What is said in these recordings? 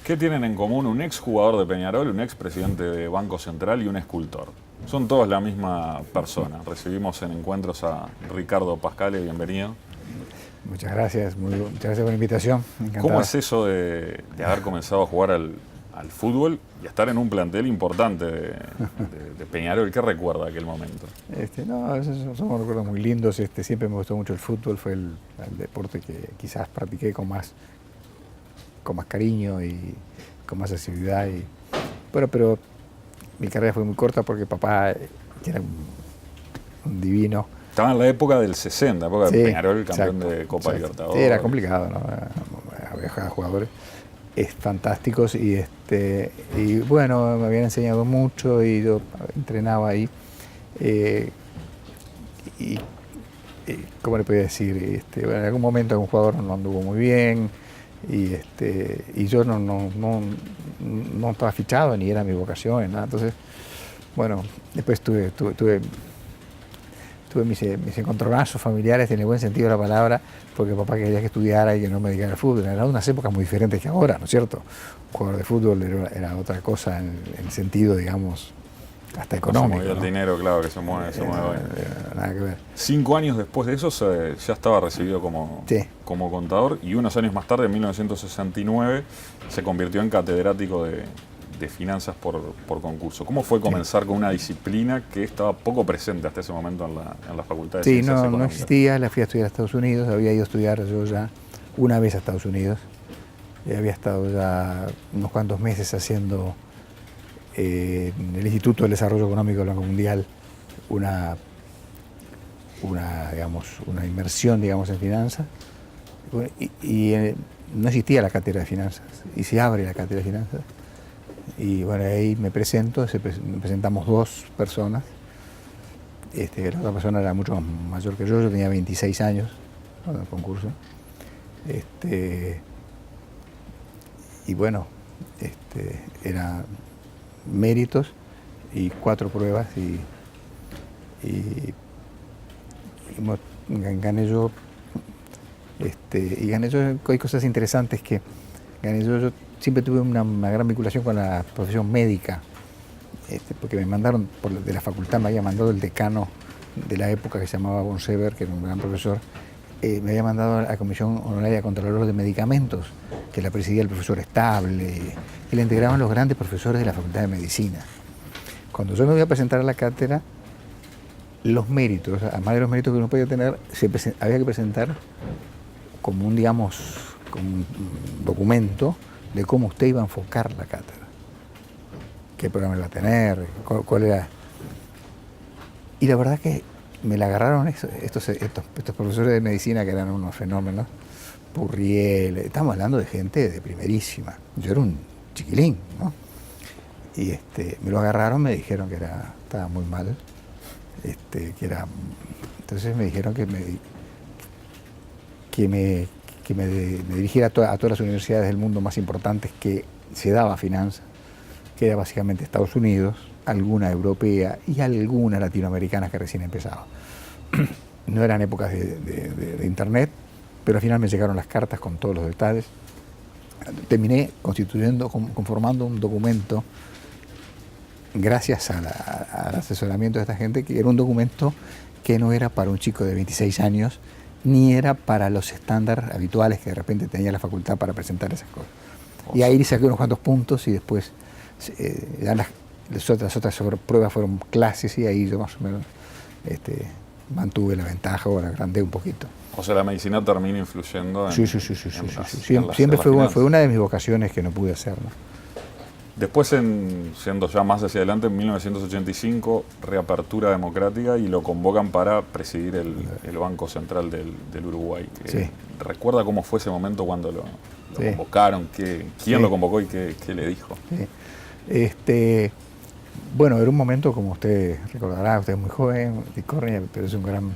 ¿Qué tienen en común un ex jugador de Peñarol, un ex presidente de Banco Central y un escultor? Son todos la misma persona. Recibimos en Encuentros a Ricardo Pascale, bienvenido. Muchas gracias, muchas gracias por la invitación. Encantado. ¿Cómo es eso de haber comenzado a jugar al fútbol y estar en un plantel importante de Peñarol? ¿Qué recuerda aquel momento? No, esos son recuerdos muy lindos. Siempre me gustó mucho el fútbol, fue el deporte que quizás practiqué con más cariño y con más asiduidad. Bueno, pero mi carrera fue muy corta porque papá, que era un divino. Estaba en la época del 60, época Sí, de Peñarol, campeón exacto, de Copa Libertadores. Sí, era complicado, ¿no? Había jugadores fantásticos y bueno, me habían enseñado mucho y yo entrenaba ahí. ¿Cómo le podía decir? Bueno, en algún momento un jugador no anduvo muy bien y yo no estaba fichado ni era mi vocación, nada. Entonces, bueno, después tuve mis encontronazos familiares en el buen sentido de la palabra, porque papá quería que estudiara y que no me dedicara al fútbol. Eran unas épocas muy diferentes que ahora, ¿no es cierto? Un jugador de fútbol era otra cosa en el sentido, digamos, hasta económico. El dinero, claro, que se mueve. Nada que ver. 5 años después de eso ya estaba recibido como contador y unos años más tarde, en 1969, se convirtió en catedrático de finanzas por concurso. ¿Cómo fue comenzar con una disciplina que estaba poco presente hasta ese momento en la Facultad de Ciencias Económicas? No existía, la fui a estudiar a Estados Unidos, había ido a estudiar yo ya una vez a Estados Unidos, había estado ya unos cuantos meses haciendo en el Instituto del Desarrollo Económico del Banco Mundial una inmersión, digamos, en finanzas, y no existía la cátedra de finanzas, y se abre la cátedra de finanzas. Y bueno, ahí me presentamos 2 personas. La otra persona era mucho mayor que yo tenía 26 años en el concurso. Y bueno, era méritos y 4 pruebas y gané yo. Y gané yo. Hay cosas interesantes que gané yo siempre tuve una gran vinculación con la profesión médica, porque me mandaron, de la facultad me había mandado el decano de la época, que se llamaba von Seber, que era un gran profesor, me había mandado a la Comisión Honoraria Contralor de Medicamentos, que la presidía el profesor Estable, y la integraban los grandes profesores de la Facultad de Medicina. Cuando yo me voy a presentar a la cátedra, los méritos, además de los méritos que uno podía tener, había que presentar como un documento de cómo usted iba a enfocar la cátedra, qué programa iba a tener, cuál era. Y la verdad que me la agarraron estos profesores de medicina, que eran unos fenómenos. Purriel, estamos hablando de gente de primerísima. Yo era un chiquilín, ¿no? Y me lo agarraron, me dijeron que estaba muy mal, entonces me dijeron que me dirigiera a todas las universidades del mundo más importantes que se daba finanzas, que era básicamente Estados Unidos, alguna europea y alguna latinoamericana que recién empezaba. No eran épocas de internet, pero al final me llegaron las cartas con todos los detalles. Terminé conformando un documento, gracias al asesoramiento de esta gente, que era un documento que no era para un chico de 26 años, ni era para los estándares habituales que de repente tenía la facultad para presentar esas cosas. Y ahí saqué unos cuantos puntos y después ya las otras pruebas fueron clases y ahí yo más o menos mantuve la ventaja o la agrandé un poquito. O sea, la medicina termina influyendo en... Sí. Siempre fue una de mis vocaciones que no pude hacer, ¿no? Después, siendo ya más hacia adelante, en 1985, reapertura democrática y lo convocan para presidir el Banco Central del Uruguay. ¿Recuerda cómo fue ese momento cuando lo convocaron? ¿Quién lo convocó y qué le dijo? Sí. Bueno, era un momento, como usted recordará, usted es muy joven, pero es un gran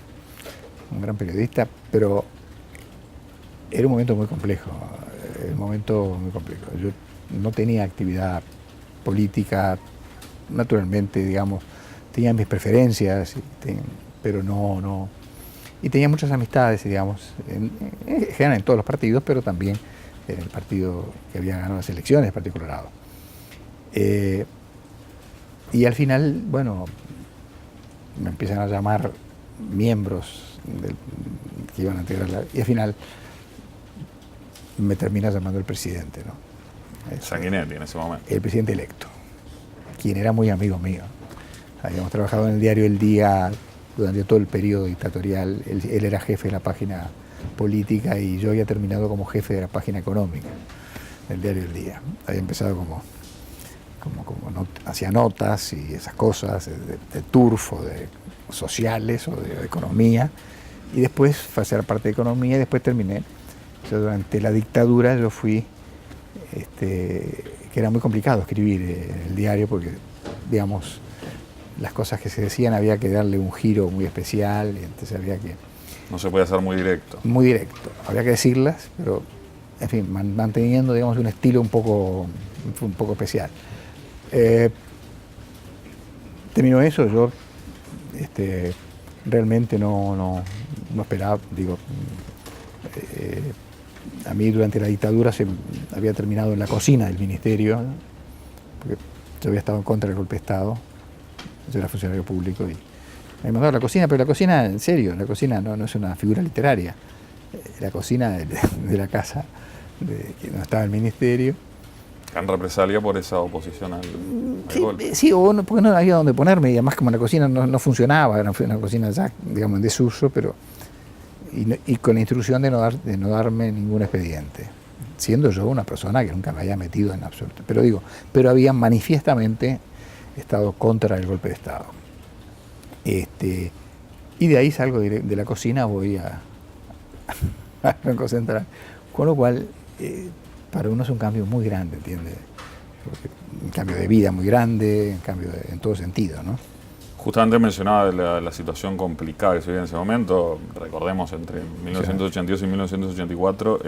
periodista, pero era un momento muy complejo. Yo no tenía actividad política, naturalmente, digamos, tenía mis preferencias, pero no. Y tenía muchas amistades, digamos, en general en todos los partidos, pero también en el partido que había ganado las elecciones, el Partido Colorado. Y al final, bueno, me empiezan a llamar miembros que iban a integrar y al final me termina llamando el presidente, ¿no? Sanguinetti en ese momento. El presidente electo, quien era muy amigo mío. Habíamos trabajado en el diario El Día durante todo el periodo dictatorial. Él era jefe de la página política y yo había terminado como jefe de la página económica del diario El Día. Había empezado como hacía notas y esas cosas de turf o de sociales o de economía, y después fue a ser parte de economía y después terminé. O sea, durante la dictadura yo fui, que era muy complicado escribir el diario porque, digamos, las cosas que se decían había que darle un giro muy especial, y entonces había que... No se puede hacer muy directo. Muy directo, había que decirlas, pero, en fin, manteniendo, digamos, un estilo un poco especial. Terminó eso, yo realmente no esperaba, digo, a mí durante la dictadura se había terminado en la cocina del ministerio, porque yo había estado en contra del golpe de Estado, yo era funcionario público y me mandaba a la cocina, pero la cocina, en serio, la cocina no es una figura literaria, la cocina de la casa que no estaba el ministerio. ¿En represalia por esa oposición al golpe? Sí, porque no había dónde ponerme, y además como la cocina no funcionaba, era una cocina ya, digamos, en desuso, pero y con la instrucción de no darme ningún expediente, siendo yo una persona que nunca me había metido en absoluto. Pero había manifiestamente estado contra el golpe de Estado. Y de ahí salgo de la cocina, voy a Banco Central, con lo cual para uno es un cambio muy grande, ¿entiendes? Un cambio de vida muy grande, un cambio en todo sentido, ¿no? Justamente mencionaba la situación complicada que se vivía en ese momento. Recordemos, entre 1982 y 1984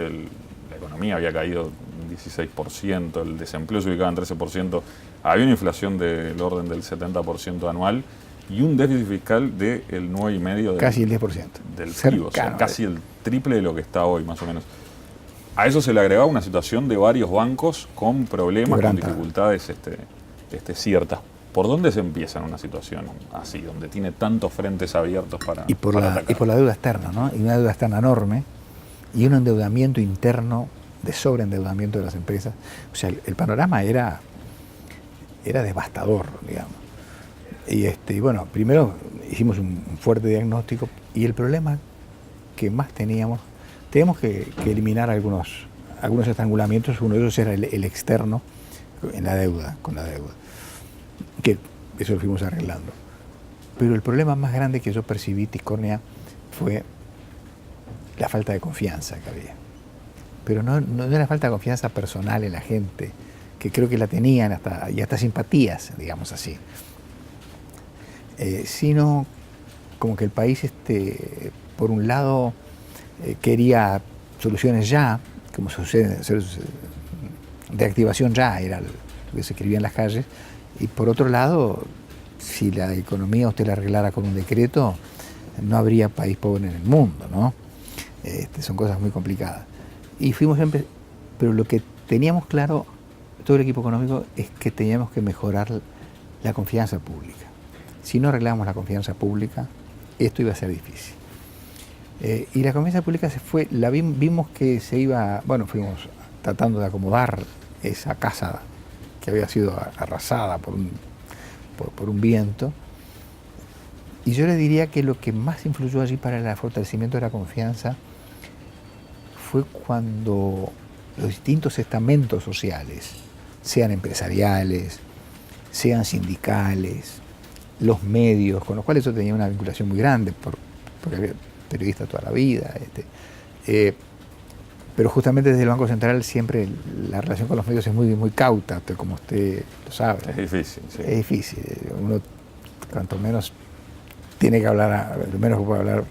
la economía había caído un 16%, el desempleo se ubicaba en 13%, había una inflación del orden del 70% anual y un déficit fiscal del 9,5% casi el 10% del PIB, o sea, casi el triple de lo que está hoy, más o menos. A eso se le agregaba una situación de varios bancos con problemas, con dificultades ciertas. ¿Por dónde se empieza en una situación así, donde tiene tantos frentes abiertos para atacar? Y por la deuda externa, ¿no? Y una deuda externa enorme y un endeudamiento interno, de sobreendeudamiento de las empresas. O sea, el panorama era devastador, digamos. Y bueno, primero hicimos un fuerte diagnóstico y el problema que más teníamos que eliminar algunos estrangulamientos. Uno de ellos era el externo con la deuda, que eso lo fuimos arreglando. Pero el problema más grande que yo percibí, Tiscornia, fue la falta de confianza que había. Pero no era falta de confianza personal en la gente, que creo que la tenían y hasta simpatías, digamos así. Sino como que el país, por un lado, quería soluciones ya, como sucede, reactivación ya era lo que se escribía en las calles, y por otro lado, si la economía usted la arreglara con un decreto, no habría país pobre en el mundo, ¿no? Son cosas muy complicadas. Y fuimos siempre, pero lo que teníamos claro, todo el equipo económico, es que teníamos que mejorar la confianza pública. Si no arreglamos la confianza pública, esto iba a ser difícil. Y la confianza pública vimos que se iba, bueno, fuimos tratando de acomodar esa casa que había sido arrasada por un viento. Y yo le diría que lo que más influyó allí para el fortalecimiento de la confianza fue cuando los distintos estamentos sociales, sean empresariales, sean sindicales, los medios, con los cuales yo tenía una vinculación muy grande, porque había periodista toda la vida, pero justamente desde el Banco Central siempre la relación con los medios es muy, muy cauta, como usted lo sabe. Es difícil, sí. Es difícil. Uno, cuanto menos tiene que hablar, lo menos que puede hablar.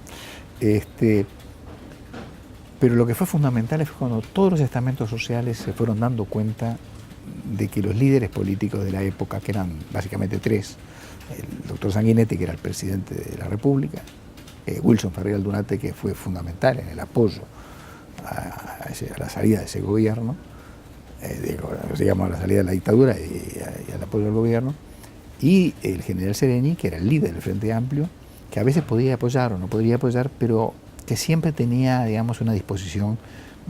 Pero lo que fue fundamental fue cuando todos los estamentos sociales se fueron dando cuenta de que los líderes políticos de la época, que eran básicamente tres, el doctor Sanguinetti, que era el presidente de la República, Wilson Ferrer Aldunate, que fue fundamental en el apoyo a la salida de ese gobierno, digamos a la salida de la dictadura y al apoyo del gobierno, y el general Sereni, que era el líder del Frente Amplio, que a veces podía apoyar o no podría apoyar, pero que siempre tenía, digamos, una disposición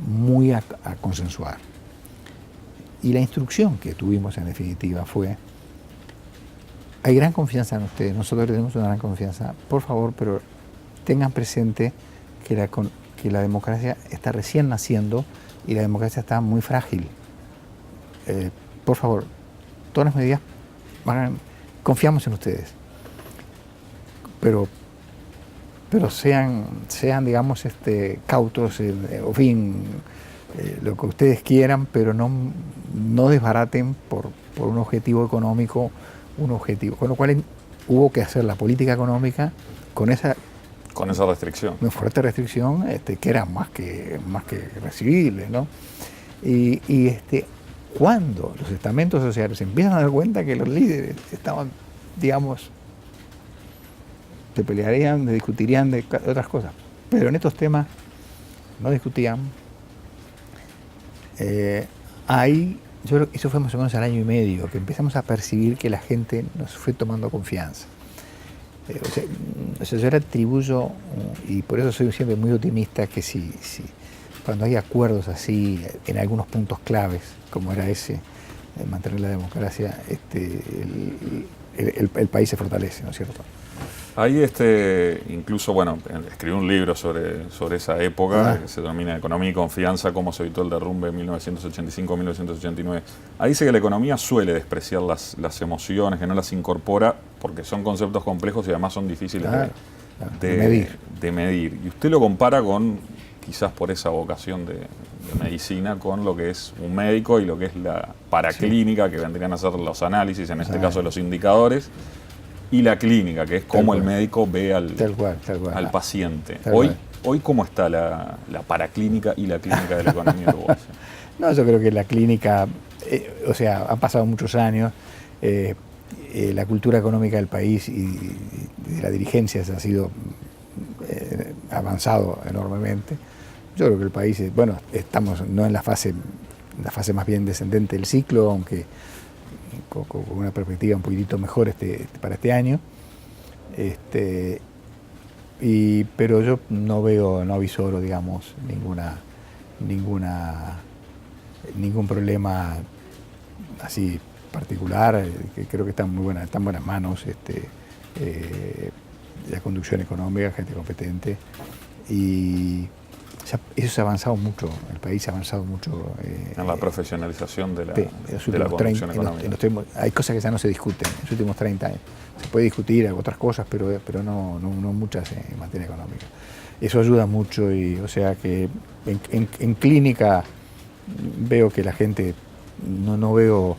muy a consensuar. Y la instrucción que tuvimos en definitiva fue: hay gran confianza en ustedes, nosotros tenemos una gran confianza, por favor, pero tengan presente que la democracia está recién naciendo y la democracia está muy frágil. Por favor, todas las medidas, confiamos en ustedes, pero sean digamos, cautos, o fin, lo que ustedes quieran, pero no desbaraten por un objetivo económico, con lo cual hubo que hacer la política económica con esa restricción. Una fuerte restricción, que era más que recibible, ¿no? Y cuando los estamentos sociales se empiezan a dar cuenta que los líderes estaban, digamos, se pelearían, discutirían de otras cosas, pero en estos temas no discutían, ahí, yo creo que eso fue más o menos al año y medio, que empezamos a percibir que la gente nos fue tomando confianza. O sea, yo le atribuyo, y por eso soy siempre muy optimista, que si cuando hay acuerdos así, en algunos puntos claves, como era ese, mantener la democracia, el país se fortalece, ¿no es cierto? Ahí incluso, bueno, escribí un libro sobre esa época, que se denomina Economía y Confianza, cómo se evitó el derrumbe en 1985-1989. Ahí dice que la economía suele despreciar las emociones, que no las incorpora, porque son conceptos complejos y además son difíciles de medir. Y usted lo compara con, quizás por esa vocación de medicina, con lo que es un médico y lo que es la paraclínica, que vendrían a ser los análisis, en este caso los indicadores, y la clínica, que es cómo el médico ve al paciente. Hoy, ¿cómo está la paraclínica y la clínica de la economía uruguaya? No, yo creo que la clínica, o sea, han pasado muchos años, la cultura económica del país y de la dirigencia ha sido avanzado enormemente. Yo creo que el país, bueno, estamos no en la fase más bien descendente del ciclo, aunque con una perspectiva un poquitito mejor para este año, pero yo no avisoro, digamos, ningún problema así particular, que creo que están en buenas manos, la conducción económica, gente competente, y eso se ha avanzado mucho, el país ha avanzado mucho. En la profesionalización de la conducción económica. Hay cosas que ya no se discuten en los últimos 30 años. Se puede discutir otras cosas, pero no muchas en materia económica. Eso ayuda mucho, y o sea que en clínica veo que la gente, no veo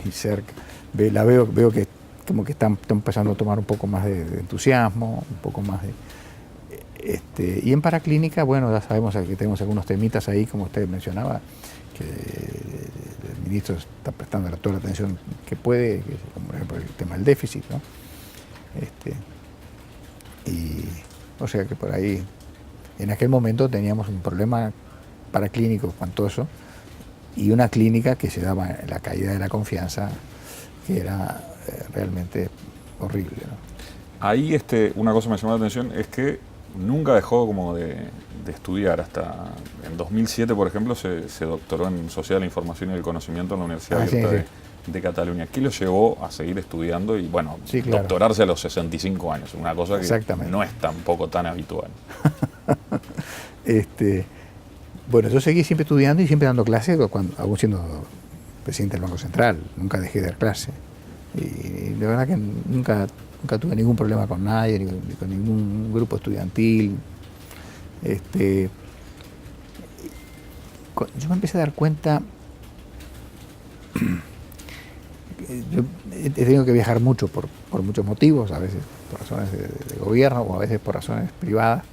ni cerca, veo que como que están empezando a tomar un poco más de entusiasmo, un poco más de... y en paraclínica, bueno, ya sabemos que tenemos algunos temitas ahí, como usted mencionaba, que el ministro está prestando toda la atención que puede, como por ejemplo el tema del déficit, ¿no? Y o sea que por ahí, en aquel momento teníamos un problema paraclínico espantoso y una clínica que se daba la caída de la confianza, que era realmente horrible, ¿no? Ahí una cosa que me llamó la atención es que nunca dejó como de estudiar. Hasta en 2007, por ejemplo, se doctoró en Sociedad de la Información y el Conocimiento en la Universidad Abierta de Cataluña. ¿Qué lo llevó a seguir estudiando y, bueno, doctorarse a los 65 años? Una cosa que no es tampoco tan habitual. Bueno, yo seguí siempre estudiando y siempre dando clases, aún siendo presidente del Banco Central. Nunca dejé de dar clase. Y de verdad que nunca tuve ningún problema con nadie, ni con ningún grupo estudiantil. Yo me empecé a dar cuenta, yo he tenido que viajar mucho por muchos motivos, a veces por razones de gobierno o a veces por razones privadas,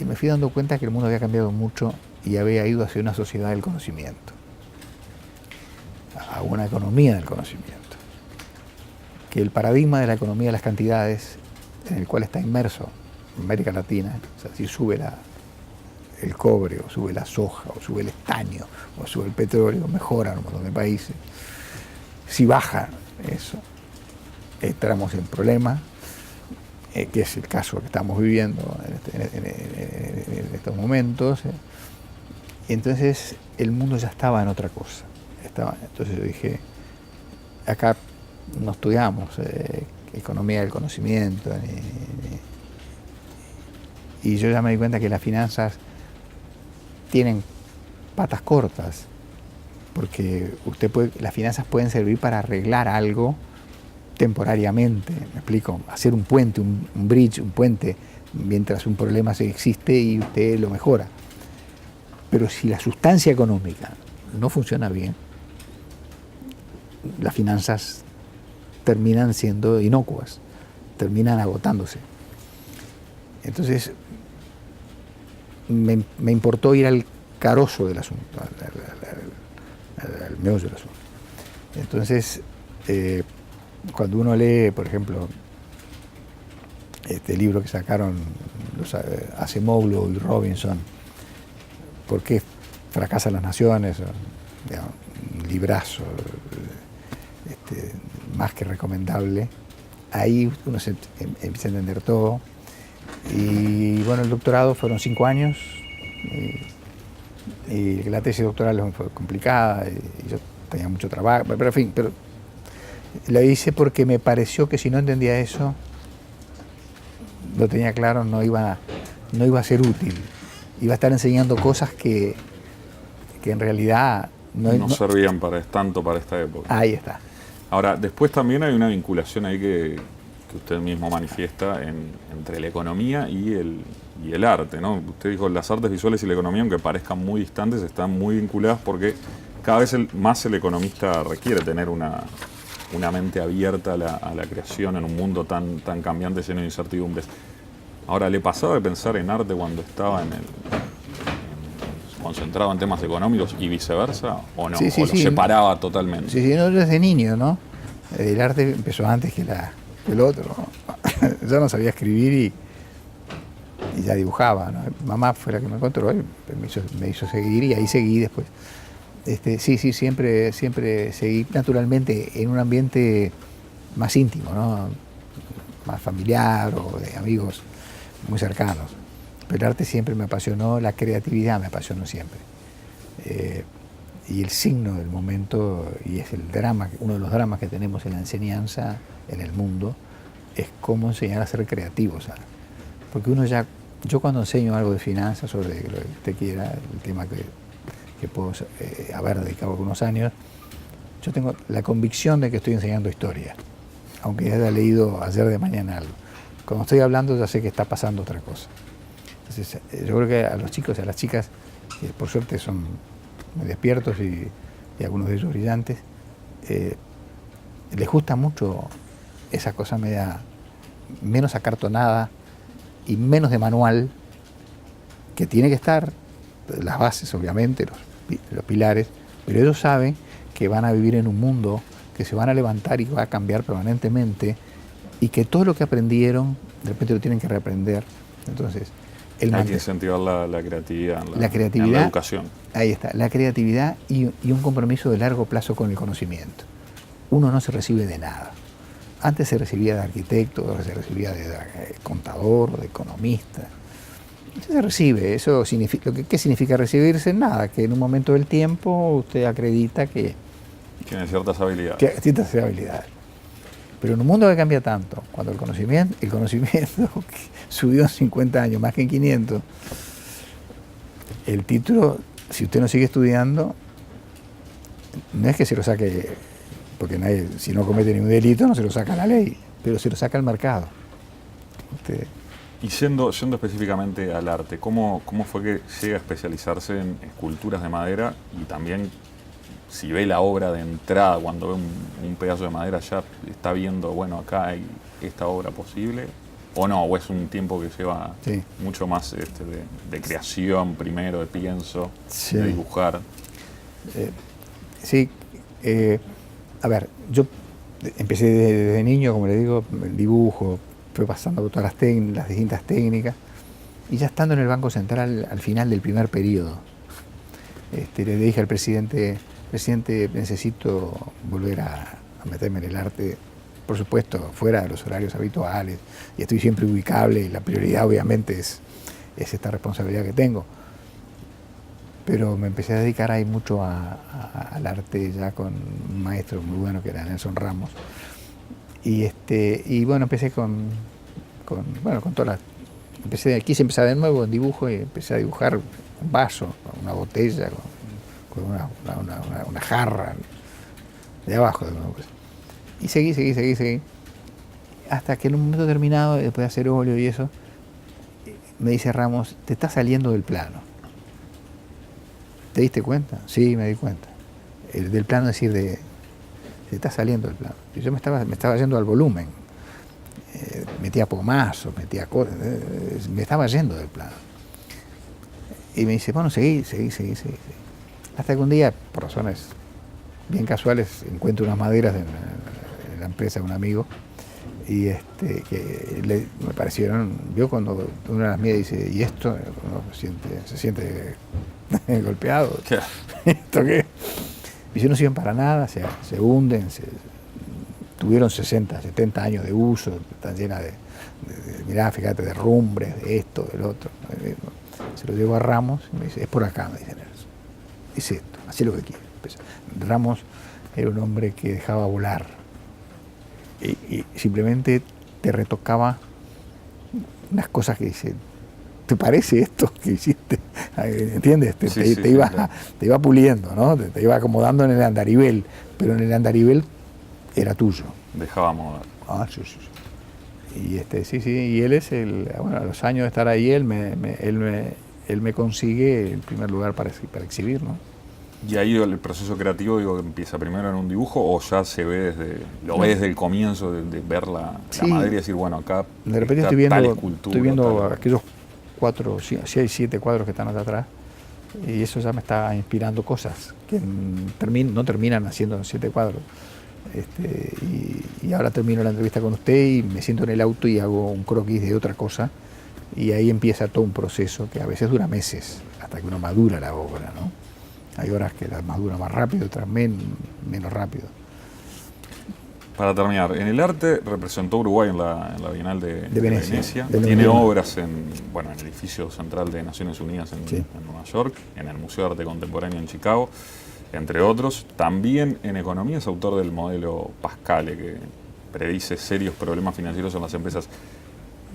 y me fui dando cuenta que el mundo había cambiado mucho y había ido hacia una sociedad del conocimiento, a una economía del conocimiento. Que el paradigma de la economía de las cantidades, en el cual está inmerso América Latina, o sea, si sube el cobre, o sube la soja, o sube el estaño, o sube el petróleo, mejoran un montón de países. Si baja eso, entramos en problemas, que es el caso que estamos viviendo en estos momentos. Entonces el mundo ya estaba en otra cosa. Entonces yo dije, acá no estudiamos economía del conocimiento, y yo ya me di cuenta que las finanzas tienen patas cortas, porque las finanzas pueden servir para arreglar algo temporariamente, me explico, hacer un puente, un bridge, un puente, mientras un problema existe y usted lo mejora. Pero si la sustancia económica no funciona bien, las finanzas terminan siendo inocuas, terminan agotándose. Entonces, me importó ir al carozo del asunto, al meollo del asunto. Entonces, cuando uno lee, por ejemplo, este libro que sacaron los Acemoglu y Robinson, ¿por qué fracasan las naciones? Digamos, un librazo más que recomendable. Ahí uno empieza a entender todo. Y bueno, el doctorado fueron 5 años y la tesis doctoral fue complicada y yo tenía mucho trabajo, pero en fin, lo hice porque me pareció que si no entendía eso, lo tenía claro, no iba a ser útil. Iba a estar enseñando cosas que en realidad no servían tanto para esta época. Ahí está. Ahora, después también hay una vinculación ahí que usted mismo manifiesta entre la economía y el arte, ¿no? Usted dijo, las artes visuales y la economía, aunque parezcan muy distantes, están muy vinculadas porque cada vez más el economista requiere tener una mente abierta a la creación en un mundo tan cambiante, lleno de incertidumbres. Ahora, ¿le pasaba de pensar en arte cuando estaba concentrado en temas económicos y viceversa? ¿O no? Sí, ¿O lo separaba totalmente? Sí, no, desde niño, ¿no? El arte empezó antes que el otro, ¿no? Yo no sabía escribir y ya dibujaba, ¿no? Mamá fue la que me encontró y me hizo seguir y ahí seguí después. Sí, siempre seguí naturalmente en un ambiente más íntimo, ¿no? Más familiar o de amigos muy cercanos. Pero el arte siempre me apasionó, la creatividad me apasionó siempre. Y el signo del momento, y es el drama, uno de los dramas que tenemos en la enseñanza en el mundo, es cómo enseñar a ser creativos, ¿sabes? Porque yo cuando enseño algo de finanzas, sobre lo que usted quiera, el tema que puedo haber dedicado algunos años, yo tengo la convicción de que estoy enseñando historia, aunque haya leído ayer de mañana algo. Cuando estoy hablando ya sé que está pasando otra cosa. Entonces, yo creo que a los chicos y a las chicas, que por suerte son muy despiertos y algunos de ellos brillantes, les gusta mucho esa cosa menos acartonada y menos de manual, que tiene que estar, las bases obviamente, los pilares, pero ellos saben que van a vivir en un mundo que se van a levantar y va a cambiar permanentemente, y que todo lo que aprendieron de repente lo tienen que reaprender. Entonces, hay que incentivar la creatividad, en la educación. Ahí está, la creatividad y un compromiso de largo plazo con el conocimiento. Uno no se recibe de nada. Antes se recibía de arquitecto, ahora se recibía de contador, de economista. Se recibe, eso significa, ¿qué significa recibirse? Nada, que en un momento del tiempo usted acredita que tiene ciertas habilidades. Ciertas habilidades. Pero en un mundo que cambia tanto, cuando el conocimiento que subió en 50 años, más que en 500, el título, si usted no sigue estudiando, no es que se lo saque, porque nadie, si no comete ningún delito, no se lo saca la ley, pero se lo saca el mercado. Y yendo específicamente al arte, ¿cómo fue que llega a especializarse en esculturas de madera? Y también, si ve la obra de entrada, cuando ve un pedazo de madera, ya está viendo, bueno, acá hay esta obra posible, o no, o es un tiempo que lleva mucho más de creación primero, de pienso, de dibujar. A ver, yo empecé desde niño, como le digo, el dibujo, fue pasando por todas las distintas técnicas, y ya estando en el Banco Central al final del primer periodo, le dije al presidente, necesito volver a meterme en el arte, por supuesto, fuera de los horarios habituales, y estoy siempre ubicable, y la prioridad obviamente es esta responsabilidad que tengo. Pero me empecé a dedicar ahí mucho al arte, ya con un maestro muy bueno que era Nelson Ramos. Y bueno, empecé con todas las... Quise empezar de nuevo en dibujo, y empecé a dibujar un vaso, una botella, con una jarra de abajo. Y seguí. Hasta que en un momento determinado, después de hacer óleo y eso, me dice Ramos, te estás saliendo del plano. ¿Te diste cuenta? Sí, me di cuenta. Del plano, es decir, se está saliendo del plano. Y yo me estaba yendo al volumen. Metía pomazos, metía cosas, me estaba yendo del plano. Y me dice, bueno, seguí. Hasta que un día, por razones bien casuales, encuentro unas maderas en la empresa de un amigo, y que me parecieron, vio cuando una de las mías dice, ¿y esto? Uno se siente golpeado. ¿Esto qué? Y si no sirven para nada, se hunden, tuvieron 60, 70 años de uso, están llenas mirá, fíjate, de rumbres, de esto, del otro. Se lo llevo a Ramos y me dice, es por acá, me dicen ellos. Es esto, así es lo que quiero. Ramos era un hombre que dejaba volar y simplemente te retocaba unas cosas que dice, ¿te parece esto que hiciste? ¿Entiendes? Te iba puliendo, ¿no? Te iba acomodando en el andarivel, pero en el andarivel era tuyo. Dejaba moda. Sí. Y y él es a los años de estar ahí, él me consigue el primer lugar para exhibir, ¿no? ¿Y ahí el proceso creativo, empieza primero en un dibujo, o ya se ve ves desde el comienzo de ver la madera y decir, bueno, acá de repente estoy viendo aquellos 7 cuadros que están atrás, y eso ya me está inspirando cosas que no terminan haciendo 7 cuadros. Y ahora termino la entrevista con usted y me siento en el auto y hago un croquis de otra cosa, y ahí empieza todo un proceso que a veces dura meses hasta que uno madura la obra, ¿no? Hay horas que la madura más rápido, otras menos rápido. Para terminar, en el arte representó Uruguay en la Bienal de Venecia. Tiene obras en el edificio central de Naciones Unidas en Nueva York, en el Museo de Arte Contemporáneo en Chicago, entre otros. También en economía es autor del modelo Pascale, que predice serios problemas financieros en las empresas.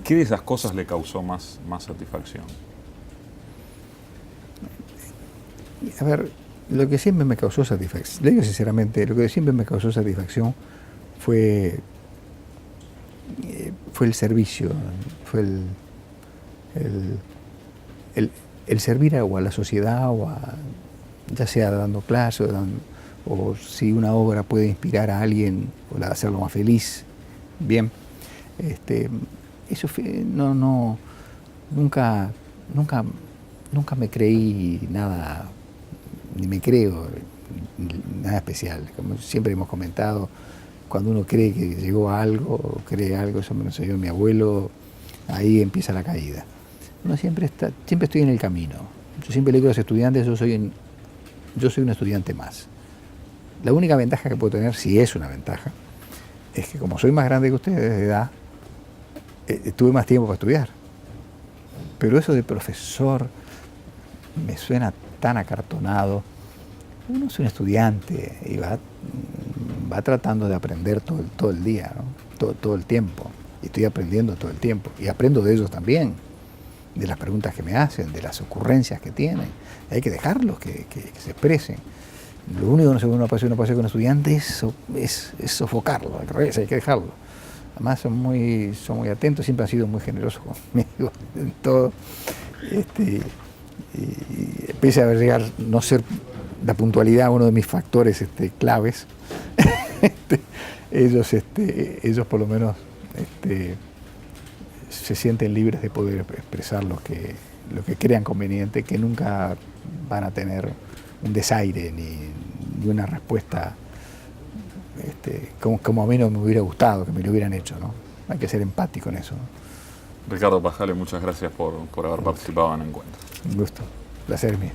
¿Qué de esas cosas le causó más satisfacción? A ver, lo que siempre me causó satisfacción, le digo sinceramente, lo que siempre me causó satisfacción fue el servicio, fue el servir a la sociedad, ya sea dando clases, o si una obra puede inspirar a alguien o hacerlo más feliz, bien. Eso nunca me creí nada, ni me creo nada especial. Como siempre hemos comentado, cuando uno cree que llegó a algo, o cree algo, eso me lo enseñó mi abuelo, ahí empieza la caída. Uno siempre estoy en el camino. Yo siempre le digo a los estudiantes, yo soy un estudiante más. La única ventaja que puedo tener, si es una ventaja, es que como soy más grande que ustedes de edad, tuve más tiempo para estudiar. Pero eso de profesor me suena tan acartonado. Uno es un estudiante y va tratando de aprender todo el día, ¿no? todo el tiempo. Y estoy aprendiendo todo el tiempo. Y aprendo de ellos también, de las preguntas que me hacen, de las ocurrencias que tienen. Hay que dejarlos que se expresen. Lo único que uno puede hacer con un estudiante es sofocarlo, al revés, hay que dejarlo. Además son muy atentos, siempre han sido muy generosos conmigo en todo. Y pese a llegar no ser la puntualidad uno de mis factores claves, ellos por lo menos se sienten libres de poder expresar lo que crean conveniente, que nunca van a tener un desaire ni una respuesta como a mí no me hubiera gustado que me lo hubieran hecho, ¿no? hay que ser empático en eso. Ricardo Pajale, muchas gracias por haber participado en Encuentro. Un gusto, placer mío.